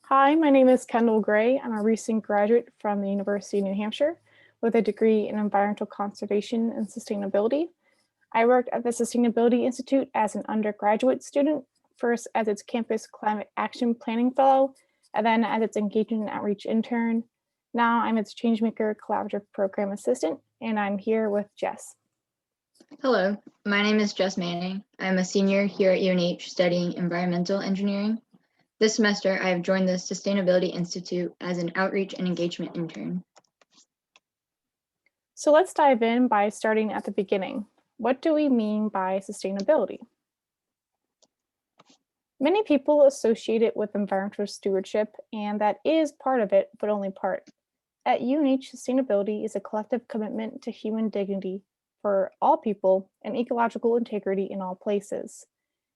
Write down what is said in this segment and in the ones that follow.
Hi, my name is Kendall Gray. I'm a recent graduate from the University of New Hampshire with a degree in environmental conservation and sustainability. I worked at the Sustainability Institute as an undergraduate student, first as its campus climate action planning fellow, and then as its engagement and outreach intern. Now I'm its Changemaker Collaborative Program Assistant, and I'm here with Jess. Hello, my name is Jess Manning. I'm a senior here at UNH studying environmental engineering. This semester, I have joined the Sustainability Institute as an outreach and engagement intern. So let's dive in by starting at the beginning. What do we mean by sustainability? Many people associate it with environmental stewardship, and that is part of it, but only part. At UNH, sustainability is a collective commitment to human dignity for all people and ecological integrity in all places.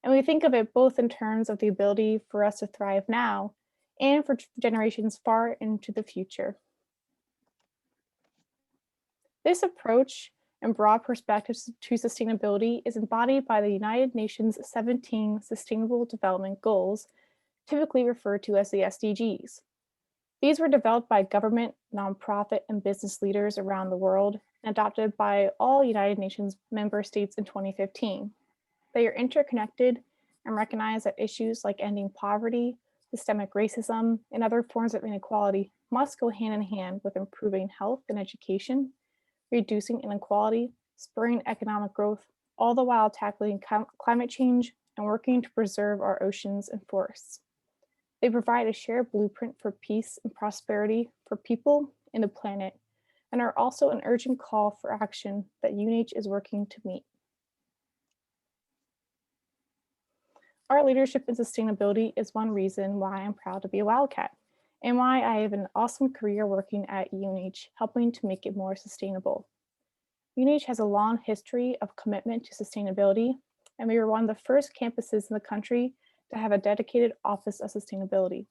And we think of it both in terms of the ability for us to thrive now and for generations far into the future. This approach and broad perspectives to sustainability is embodied by the United Nations 17 Sustainable Development Goals, typically referred to as the SDGs. These were developed by government, nonprofit, and business leaders around the world and adopted by all United Nations member states in 2015. They are interconnected and recognize that issues like ending poverty, systemic racism, and other forms of inequality must go hand in hand with improving health and education, reducing inequality, spurring economic growth, all the while tackling climate change and working to preserve our oceans and forests. They provide a shared blueprint for peace and prosperity for people and the planet, and are also an urgent call for action that UNH is working to meet. Our leadership in sustainability is one reason why I'm proud to be a Wildcat, and why I have an awesome career working at UNH, helping to make it more sustainable. UNH has a long history of commitment to sustainability, and we were one of the first campuses in the country to have a dedicated Office of Sustainability.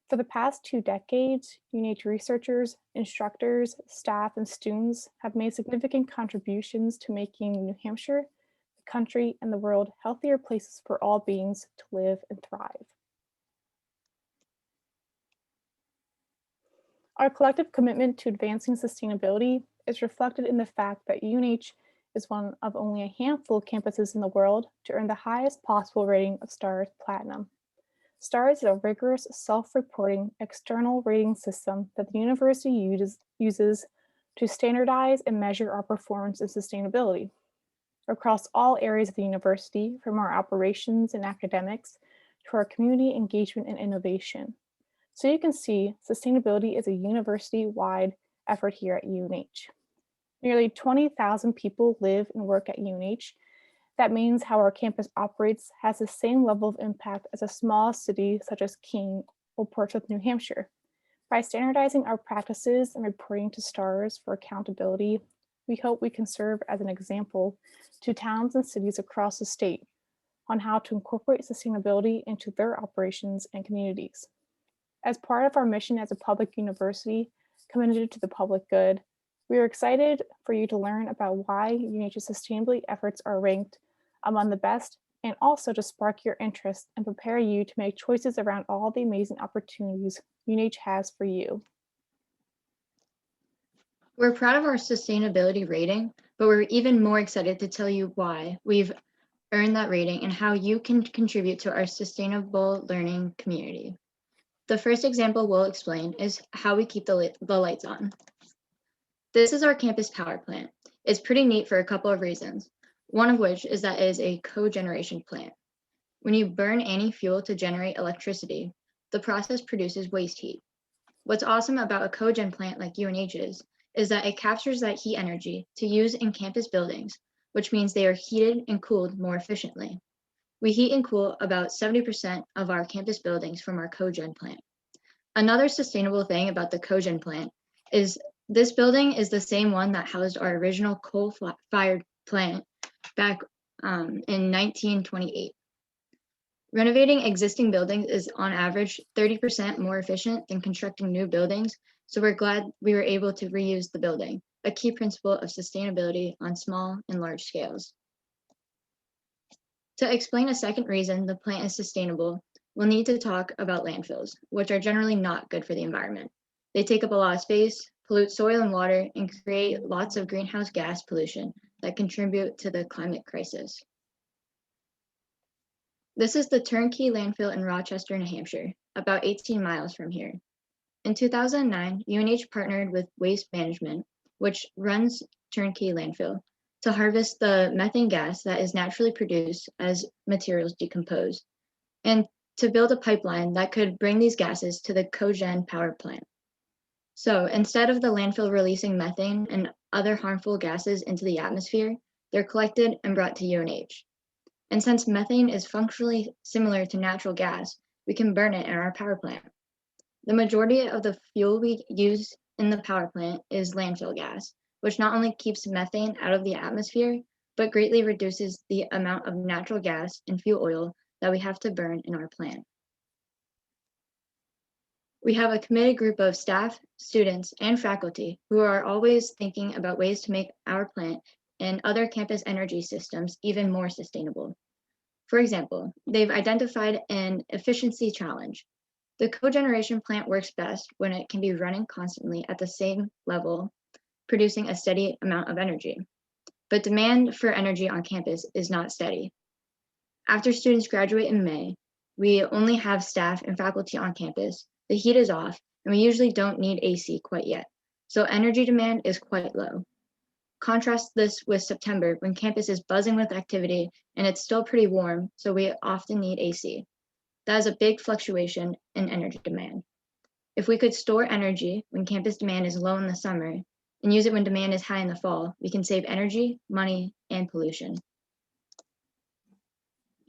For the past 2 decades, UNH researchers, instructors, staff, and students have made significant contributions to making New Hampshire, the country, and the world healthier places for all beings to live and thrive. Our collective commitment to advancing sustainability is reflected in the fact that UNH is one of only a handful of campuses in the world to earn the highest possible rating of STARS Platinum. STARS is a rigorous, self-reporting external rating system that the university uses to standardize and measure our performance in sustainability. Across all areas of the university, from our operations and academics to our community engagement and innovation. So you can see, sustainability is a university-wide effort here at UNH. Nearly 20,000 people live and work at UNH. That means how our campus operates has the same level of impact as a small city such as Keene or Portsmouth, New Hampshire. By standardizing our practices and reporting to STARS for accountability, we hope we can serve as an example to towns and cities across the state on how to incorporate sustainability into their operations and communities. As part of our mission as a public university committed to the public good, we are excited for you to learn about why UNH's sustainability efforts are ranked among the best, and also to spark your interest and prepare you to make choices around all the amazing opportunities UNH has for you. We're proud of our sustainability rating, but we're even more excited to tell you why we've earned that rating and how you can contribute to our sustainable learning community. The first example we'll explain is how we keep the lights on. This is our campus power plant. It's pretty neat for a couple of reasons, one of which is that it is a cogeneration plant. When you burn any fuel to generate electricity, the process produces waste heat. What's awesome about a cogen plant like UNH's is that it captures that heat energy to use in campus buildings, which means they are heated and cooled more efficiently. We heat and cool about 70% of our campus buildings from our cogen plant. Another sustainable thing about the cogen plant is this building is the same one that housed our original coal-fired plant back in 1928. Renovating existing buildings is on average 30% more efficient than constructing new buildings, so we're glad we were able to reuse the building, a key principle of sustainability on small and large scales. To explain a second reason the plant is sustainable, we'll need to talk about landfills, which are generally not good for the environment. They take up a lot of space, pollute soil and water, and create lots of greenhouse gas pollution that contribute to the climate crisis. This is the Turnkey landfill in Rochester, New Hampshire, about 18 miles from here. In 2009, UNH partnered with Waste Management, which runs Turnkey landfill, to harvest the methane gas that is naturally produced as materials decompose, and to build a pipeline that could bring these gases to the cogen power plant. So instead of the landfill releasing methane and other harmful gases into the atmosphere, they're collected and brought to UNH. And since methane is functionally similar to natural gas, we can burn it in our power plant. The majority of the fuel we use in the power plant is landfill gas, which not only keeps methane out of the atmosphere, but greatly reduces the amount of natural gas and fuel oil that we have to burn in our plant. We have a committed group of staff, students, and faculty who are always thinking about ways to make our plant and other campus energy systems even more sustainable. For example, they've identified an efficiency challenge. The cogeneration plant works best when it can be running constantly at the same level, producing a steady amount of energy. But demand for energy on campus is not steady. After students graduate in May, we only have staff and faculty on campus, the heat is off, and we usually don't need AC quite yet, so energy demand is quite low. Contrast this with September, when campus is buzzing with activity and it's still pretty warm, so we often need AC. That is a big fluctuation in energy demand. If we could store energy when campus demand is low in the summer and use it when demand is high in the fall, we can save energy, money, and pollution.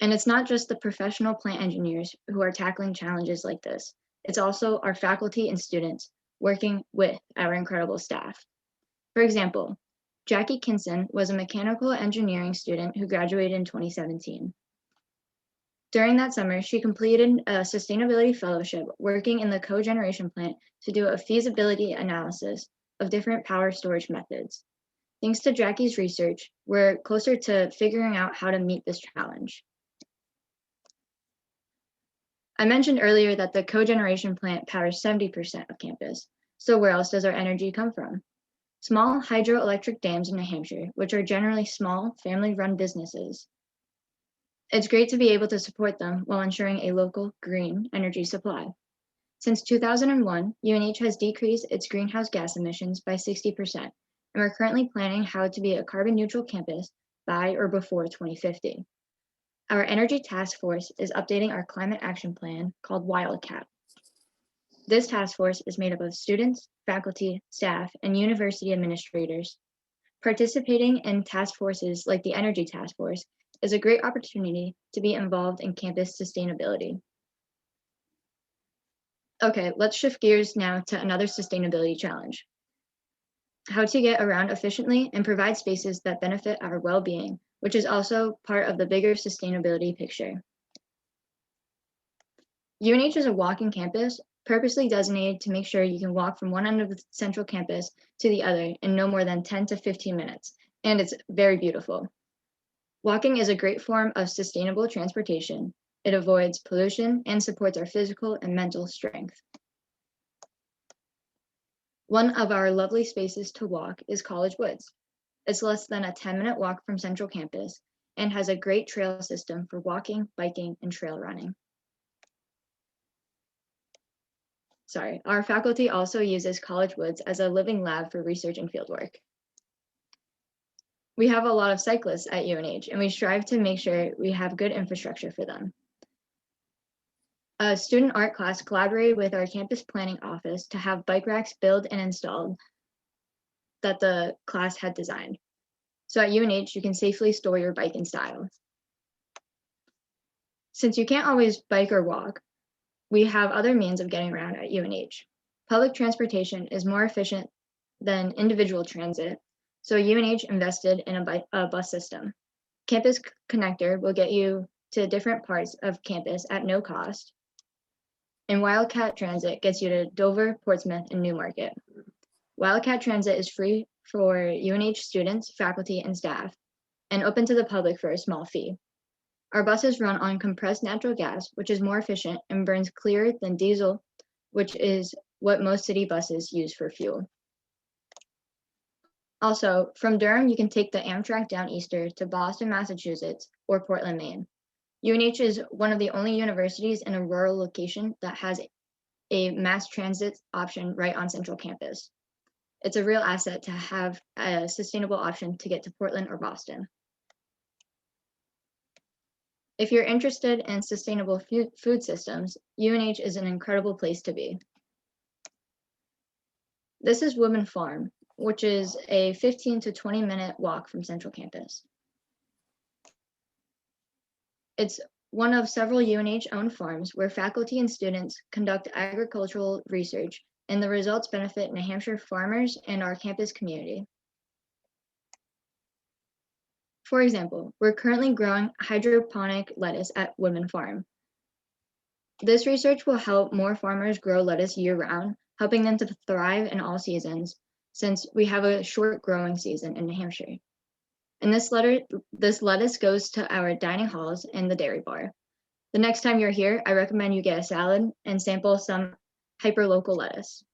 And it's not just the professional plant engineers who are tackling challenges like this. It's also our faculty and students working with our incredible staff. For example, Jackie Kinson was a mechanical engineering student who graduated in 2017. During that summer, she completed a sustainability fellowship working in the cogeneration plant to do a feasibility analysis of different power storage methods. Thanks to Jackie's research, we're closer to figuring out how to meet this challenge. I mentioned earlier that the cogeneration plant powers 70% of campus. So where else does our energy come from? Small hydroelectric dams in New Hampshire, which are generally small, family-run businesses. It's great to be able to support them while ensuring a local green energy supply. Since 2001, UNH has decreased its greenhouse gas emissions by 60%, and we're currently planning how to be a carbon-neutral campus by or before 2050. Our Energy Task Force is updating our climate action plan called Wildcat. This task force is made up of students, faculty, staff, and university administrators. Participating in task forces like the Energy Task Force is a great opportunity to be involved in campus sustainability. Okay, let's shift gears now to another sustainability challenge. How to get around efficiently and provide spaces that benefit our well-being, which is also part of the bigger sustainability picture. UNH is a walking campus, purposely designated to make sure you can walk from one end of the central campus to the other in no more than 10 to 15 minutes, and it's very beautiful. Walking is a great form of sustainable transportation. It avoids pollution and supports our physical and mental strength. One of our lovely spaces to walk is College Woods. It's less than a 10-minute walk from Central Campus and has a great trail system for walking, biking, and trail running. Our faculty also uses College Woods as a living lab for research and fieldwork. We have a lot of cyclists at UNH, and we strive to make sure we have good infrastructure for them. A student art class collaborated with our campus planning office to have bike racks built and installed that the class had designed. So at UNH, you can safely store your bike in style. Since you can't always bike or walk, we have other means of getting around at UNH. Public transportation is more efficient than individual transit, so UNH invested in a bus system. Campus Connector will get you to different parts of campus at no cost, and Wildcat Transit gets you to Dover, Portsmouth, and Newmarket. Wildcat Transit is free for UNH students, faculty, and staff, and open to the public for a small fee. Our buses run on compressed natural gas, which is more efficient and burns clearer than diesel, which is what most city buses use for fuel. Also, from Durham, you can take the Amtrak down Easter to Boston, Massachusetts, or Portland, Maine. UNH is one of the only universities in a rural location that has a mass transit option right on central campus. It's a real asset to have a sustainable option to get to Portland or Boston. If you're interested in sustainable food systems, UNH is an incredible place to be. This is Woodman Farm, which is a 15 to 20-minute walk from central campus. It's one of several UNH-owned farms where faculty and students conduct agricultural research, and the results benefit New Hampshire farmers and our campus community. For example, we're currently growing hydroponic lettuce at Woodman Farm. This research will help more farmers grow lettuce year-round, helping them to thrive in all seasons, since we have a short growing season in New Hampshire. And this lettuce goes to our dining halls and the dairy bar. The next time you're here, I recommend you get a salad and sample some hyperlocal lettuce.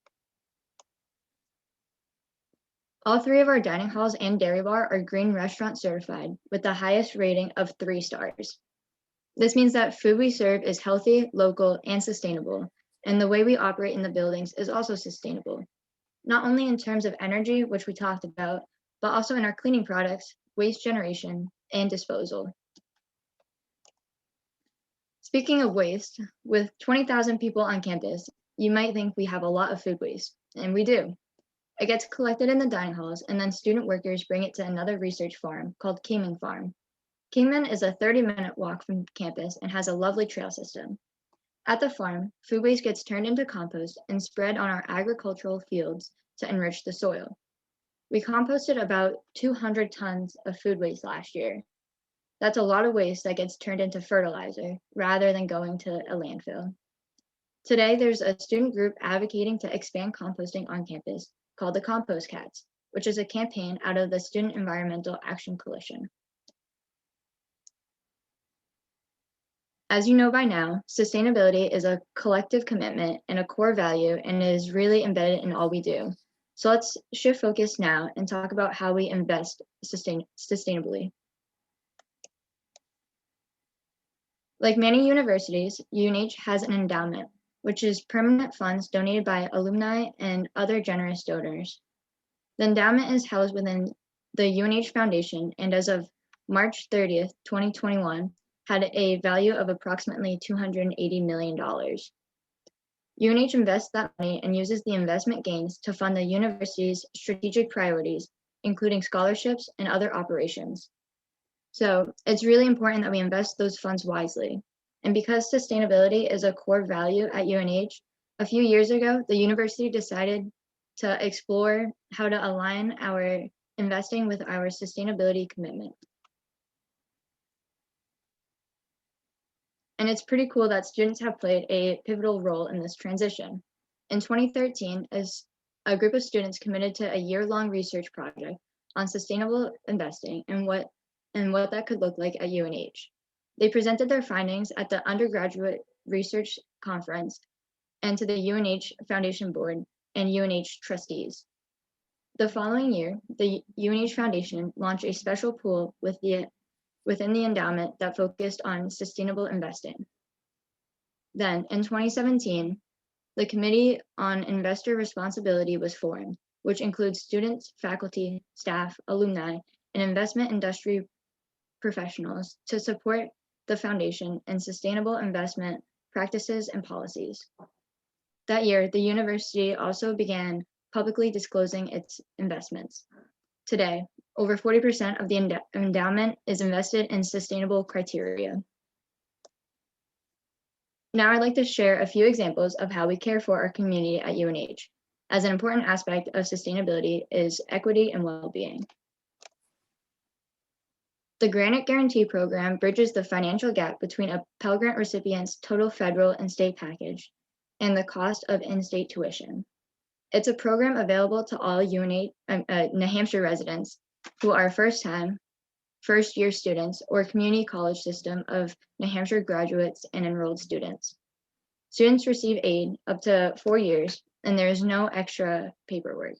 All three of our dining halls and dairy bar are Green Restaurant certified with the highest rating of 3 stars. This means that food we serve is healthy, local, and sustainable, and the way we operate in the buildings is also sustainable, not only in terms of energy, which we talked about, but also in our cleaning products, waste generation, and disposal. Speaking of waste, with 20,000 people on campus, you might think we have a lot of food waste, and we do. It gets collected in the dining halls, and then student workers bring it to another research farm called Kingman Farm. Kingman is a 30-minute walk from campus and has a lovely trail system. At the farm, food waste gets turned into compost and spread on our agricultural fields to enrich the soil. We composted about 200 tons of food waste last year. That's a lot of waste that gets turned into fertilizer rather than going to a landfill. Today, there's a student group advocating to expand composting on campus called the Compost Cats, which is a campaign out of the Student Environmental Action Coalition. As you know by now, sustainability is a collective commitment and a core value and is really embedded in all we do. So let's shift focus now and talk about how we invest sustainably. Like many universities, UNH has an endowment, which is permanent funds donated by alumni and other generous donors. The endowment is housed within the UNH Foundation and as of March 30th, 2021, had a value of approximately $280 million. UNH invests that money and uses the investment gains to fund the university's strategic priorities, including scholarships and other operations. So it's really important that we invest those funds wisely. And because sustainability is a core value at UNH, a few years ago, the university decided to explore how to align our investing with our sustainability commitment. And it's pretty cool that students have played a pivotal role in this transition. In 2013, as a group of students committed to a year-long research project on sustainable investing and what that could look like at UNH. They presented their findings at the undergraduate research conference and to the UNH Foundation Board and UNH trustees. The following year, the UNH Foundation launched a special pool within the endowment that focused on sustainable investing. Then, in 2017, the Committee on Investor Responsibility was formed, which includes students, faculty, staff, alumni, and investment industry professionals to support the foundation in sustainable investment practices and policies. That year, the university also began publicly disclosing its investments. Today, over 40% of the endowment is invested in sustainable criteria. Now I'd like to share a few examples of how we care for our community at UNH, as an important aspect of sustainability is equity and well-being. The Granite Guarantee Program bridges the financial gap between a Pell Grant recipient's total federal and state package and the cost of in-state tuition. It's a program available to all New Hampshire residents who are first-time first-year students, or community college system of New Hampshire graduates and enrolled students. Students receive aid up to 4 years, and there is no extra paperwork.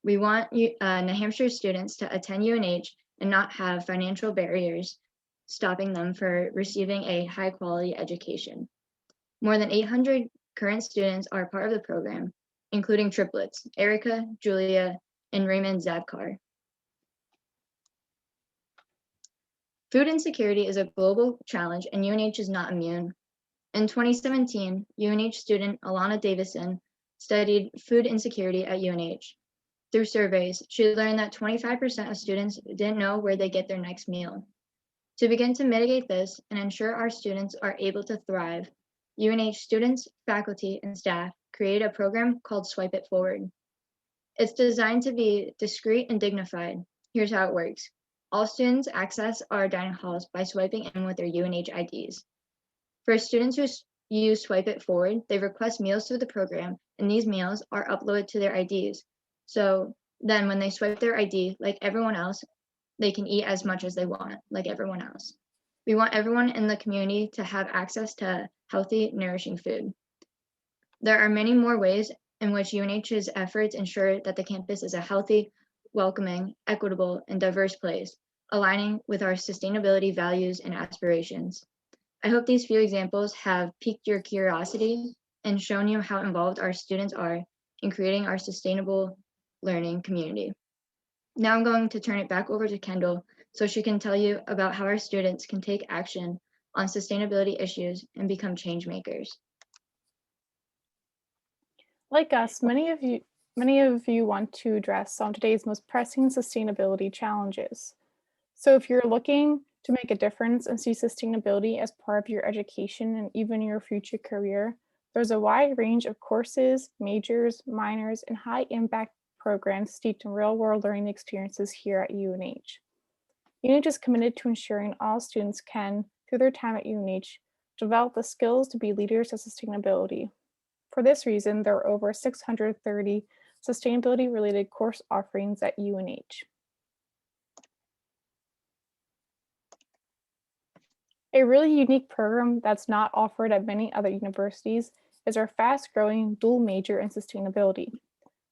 We want New Hampshire students to attend UNH and not have financial barriers stopping them from receiving a high-quality education. More than 800 current students are part of the program, including triplets, Erica, Julia, and Raymond Zabkar. Food insecurity is a global challenge, and UNH is not immune. In 2017, UNH student Alana Davison studied food insecurity at UNH. Through surveys, she learned that 25% of students didn't know where they get their next meal. To begin to mitigate this and ensure our students are able to thrive, UNH students, faculty, and staff created a program called Swipe It Forward. It's designed to be discreet and dignified. Here's how it works. All students access our dining halls by swiping in with their UNH IDs. For students who use Swipe It Forward, they request meals through the program, and these meals are uploaded to their IDs. So then when they swipe their ID, like everyone else, they can eat as much as they want, like everyone else. We want everyone in the community to have access to healthy, nourishing food. There are many more ways in which UNH's efforts ensure that the campus is a healthy, welcoming, equitable, and diverse place, aligning with our sustainability values and aspirations. I hope these few examples have piqued your curiosity and shown you how involved our students are in creating our sustainable learning community. Now I'm going to turn it back over to Kendall so she can tell you about how our students can take action on sustainability issues and become change makers. Like us, many of you want to address some of today's most pressing sustainability challenges. So if you're looking to make a difference and see sustainability as part of your education and even your future career, there's a wide range of courses, majors, minors, and high impact programs steeped in real-world learning experiences here at UNH. UNH is committed to ensuring all students can, through their time at UNH, develop the skills to be leaders of sustainability. For this reason, there are over 630 sustainability-related course offerings at UNH. A really unique program that's not offered at many other universities is our fast-growing dual major in sustainability.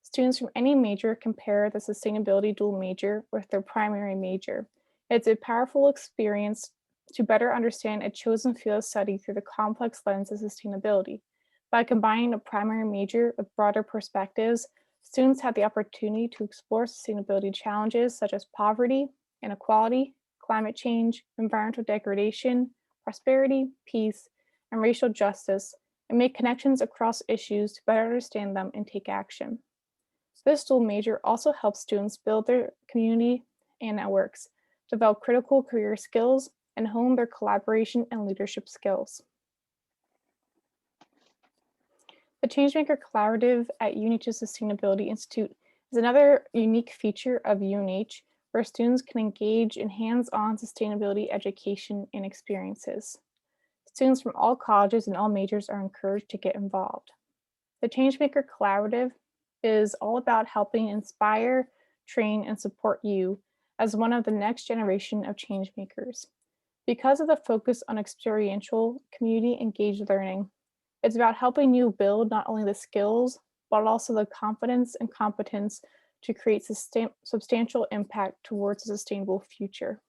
Students from any major can pair the sustainability dual major with their primary major. It's a powerful experience to better understand a chosen field of study through the complex lens of sustainability. By combining a primary major with broader perspectives, students have the opportunity to explore sustainability challenges such as poverty, inequality, climate change, environmental degradation, prosperity, peace, and racial justice, and make connections across issues to better understand them and take action. This dual major also helps students build their community and networks, develop critical career skills, and hone their collaboration and leadership skills. The Changemaker Collaborative at UNH's Sustainability Institute is another unique feature of UNH where students can engage in hands-on sustainability education and experiences. Students from all colleges and all majors are encouraged to get involved. The Changemaker Collaborative is all about helping inspire, train, and support you as one of the next generation of changemakers. Because of the focus on experiential, community-engaged learning, it's about helping you build not only the skills, but also the confidence and competence to create substantial impact towards a sustainable future.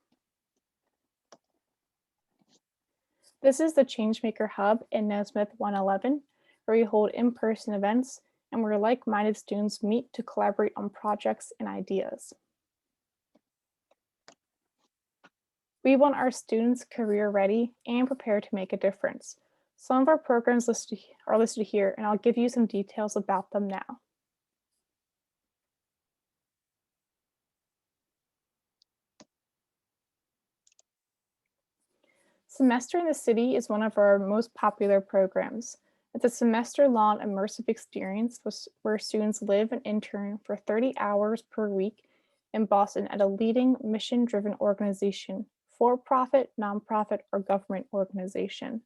This is the Changemaker Hub in Nesmith 111, where we hold in-person events and where like-minded students meet to collaborate on projects and ideas. We want our students career ready and prepared to make a difference. Some of our programs are listed here, and I'll give you some details about them now. Semester in the City is one of our most popular programs. It's a semester-long immersive experience where students live and intern for 30 hours per week in Boston at a leading mission-driven organization, for-profit, nonprofit, or government organization.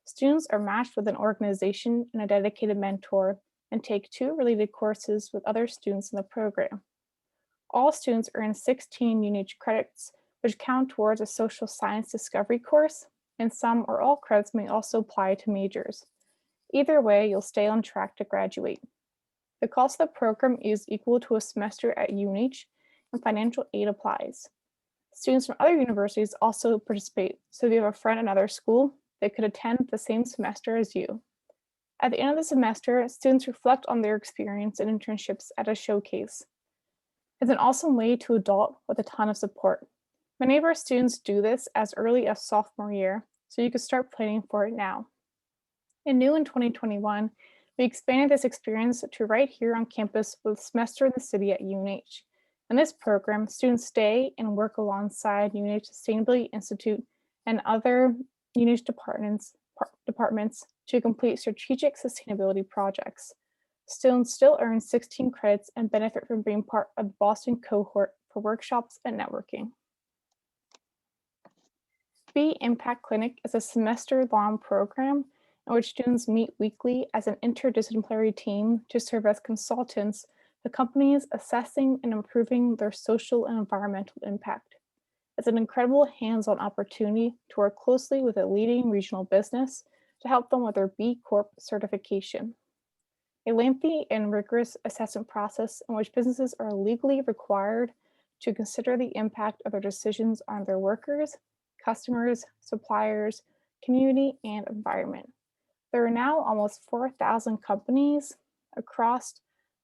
Students are matched with an organization and a dedicated mentor and take 2 related courses with other students in the program. All students earn 16 UNH credits, which count towards a social science discovery course, and some or all credits may also apply to majors. Either way, you'll stay on track to graduate. The cost of the program is equal to a semester at UNH, and financial aid applies. Students from other universities also participate, so if you have a friend at another school, they could attend the same semester as you. At the end of the semester, students reflect on their experience and internships at a showcase. It's an awesome way to adult with a ton of support. Many of our students do this as early as sophomore year, so you can start planning for it now. And new in 2021, we expanded this experience to right here on campus with a semester in the city at UNH. In this program, students stay and work alongside UNH Sustainability Institute and other UNH departments to complete strategic sustainability projects. Students still earn 16 credits and benefit from being part of the Boston cohort for workshops and networking. Be Impact Clinic is a semester-long program in which students meet weekly as an interdisciplinary team to serve as consultants to companies assessing and improving their social and environmental impact. It's an incredible hands-on opportunity to work closely with a leading regional business to help them with their B Corp certification. A lengthy and rigorous assessment process in which businesses are legally required to consider the impact of their decisions on their workers, customers, suppliers, community, and environment. There are now almost 4,000 companies across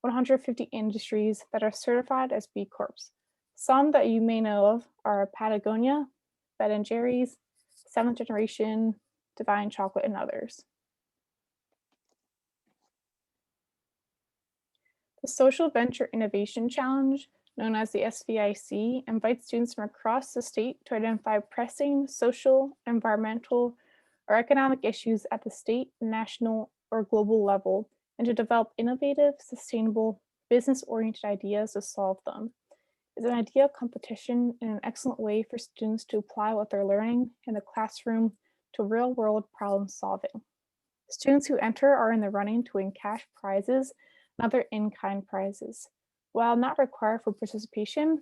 150 industries that are certified as B Corps. Some that you may know of are Patagonia, Ben & Jerry's, Seventh Generation, Divine Chocolate, and others. The Social Venture Innovation Challenge, known as the SVIC, invites students from across the state to identify pressing social, environmental, or economic issues at the state, national, or global level, and to develop innovative, sustainable, business-oriented ideas to solve them. It's an idea competition and an excellent way for students to apply what they're learning in the classroom to real-world problem solving. Students who enter are in the running to win cash prizes and other in-kind prizes. While not required for participation,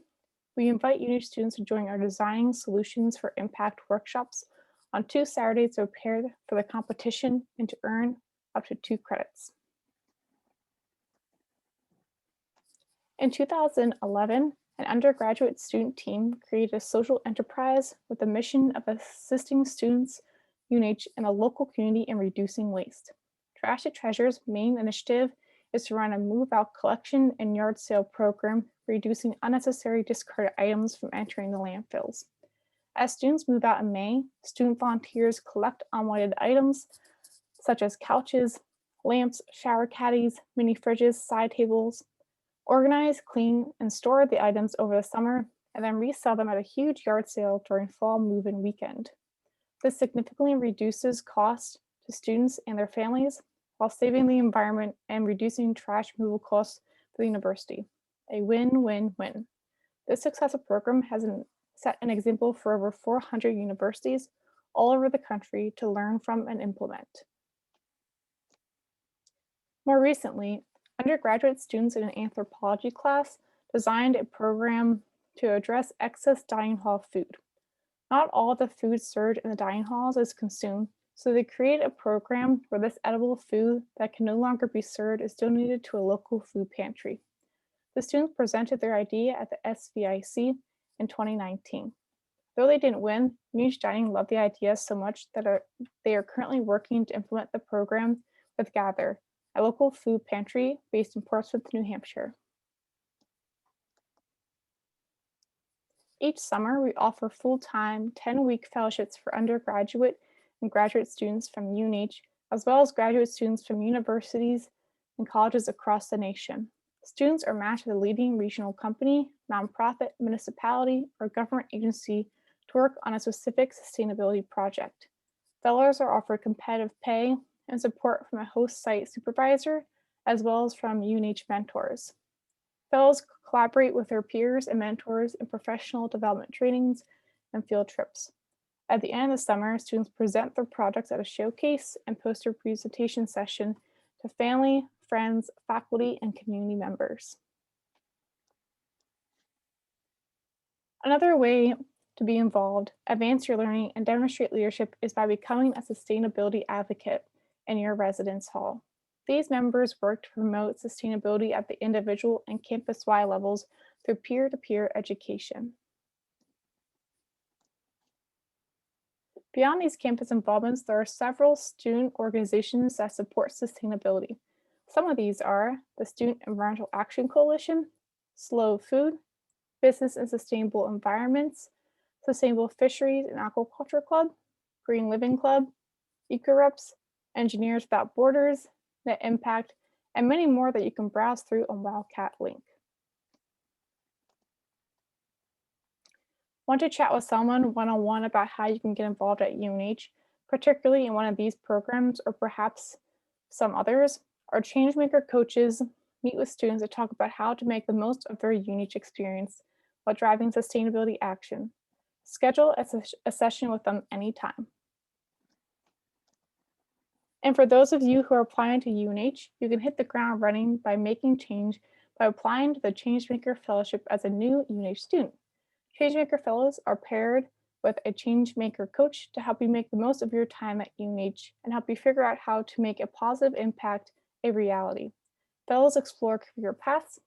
we invite UNH students to join our Designing Solutions for Impact workshops on 2 Saturdays to prepare for the competition and to earn up to 2 credits. In 2011, an undergraduate student team created a social enterprise with the mission of assisting students UNH in a local community in reducing waste. Trash to Treasure's main initiative is to run a move-out collection and yard sale program, reducing unnecessary discarded items from entering the landfills. As students move out in May, student volunteers collect unwanted items such as couches, lamps, shower caddies, mini fridges, side tables, organize, clean, and store the items over the summer, and then resell them at a huge yard sale during fall move-in weekend. This significantly reduces costs to students and their families while saving the environment and reducing trash removal costs for the university. A win-win-win. This successful program has set an example for over 400 universities all over the country to learn from and implement. More recently, undergraduate students in an anthropology class designed a program to address excess dining hall food. Not all the food served in the dining halls is consumed, so they created a program where this edible food that can no longer be served is donated to a local food pantry. The students presented their idea at the SVIC in 2019. Though they didn't win, UNH Dining loved the idea so much that they are currently working to implement the program with Gather, a local food pantry based in Portsmouth, New Hampshire. Each summer, we offer full-time 10-week fellowships for undergraduate and graduate students from UNH, as well as graduate students from universities and colleges across the nation. Students are matched with a leading regional company, nonprofit, municipality, or government agency to work on a specific sustainability project. Fellows are offered competitive pay and support from a host site supervisor, as well as from UNH mentors. Fellows collaborate with their peers and mentors in professional development trainings and field trips. At the end of the summer, students present their projects at a showcase and poster presentation session to family, friends, faculty, and community members. Another way to be involved, advance your learning, and demonstrate leadership is by becoming a sustainability advocate in your residence hall. These members work to promote sustainability at the individual and campus-wide levels through peer-to-peer education. Beyond these campus involvements, there are several student organizations that support sustainability. Some of these are the Student Environmental Action Coalition, Slow Food, Business and Sustainable Environments, Sustainable Fisheries and Aquaculture Club, Green Living Club, EcoReps, Engineers Without Borders, Net Impact, and many more that you can browse through on Wildcat Link. Want to chat with someone one-on-one about how you can get involved at UNH, particularly in one of these programs or perhaps some others? Our Changemaker coaches meet with students to talk about how to make the most of their UNH experience while driving sustainability action. Schedule a session with them anytime. And for those of you who are applying to UNH, you can hit the ground running by making change by applying to the Changemaker Fellowship as a new UNH student. Changemaker Fellows are paired with a Changemaker coach to help you make the most of your time at UNH and help you figure out how to make a positive impact a reality. Fellows explore career paths,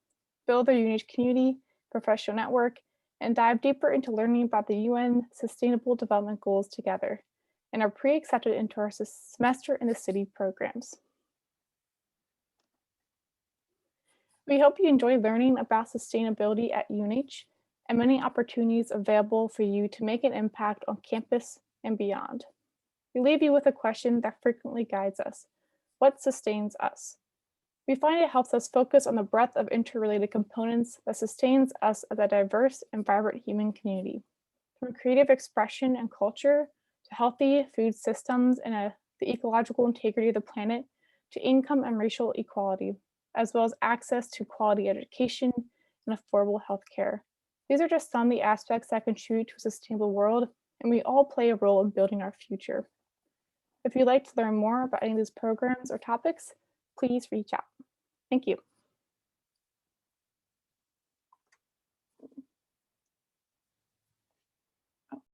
build their UNH community, professional network, and dive deeper into learning about the UN Sustainable Development Goals together, and are pre-accepted into our semester in the city programs. We hope you enjoy learning about sustainability at UNH and many opportunities available for you to make an impact on campus and beyond. We leave you with a question that frequently guides us: what sustains us? We find it helps us focus on the breadth of interrelated components that sustains us as a diverse and vibrant human community, from creative expression and culture to healthy food systems and the ecological integrity of the planet, to income and racial equality, as well as access to quality education and affordable healthcare. These are just some of the aspects that contribute to a sustainable world, and we all play a role in building our future. If you'd like to learn more about any of these programs or topics, please reach out. Thank you.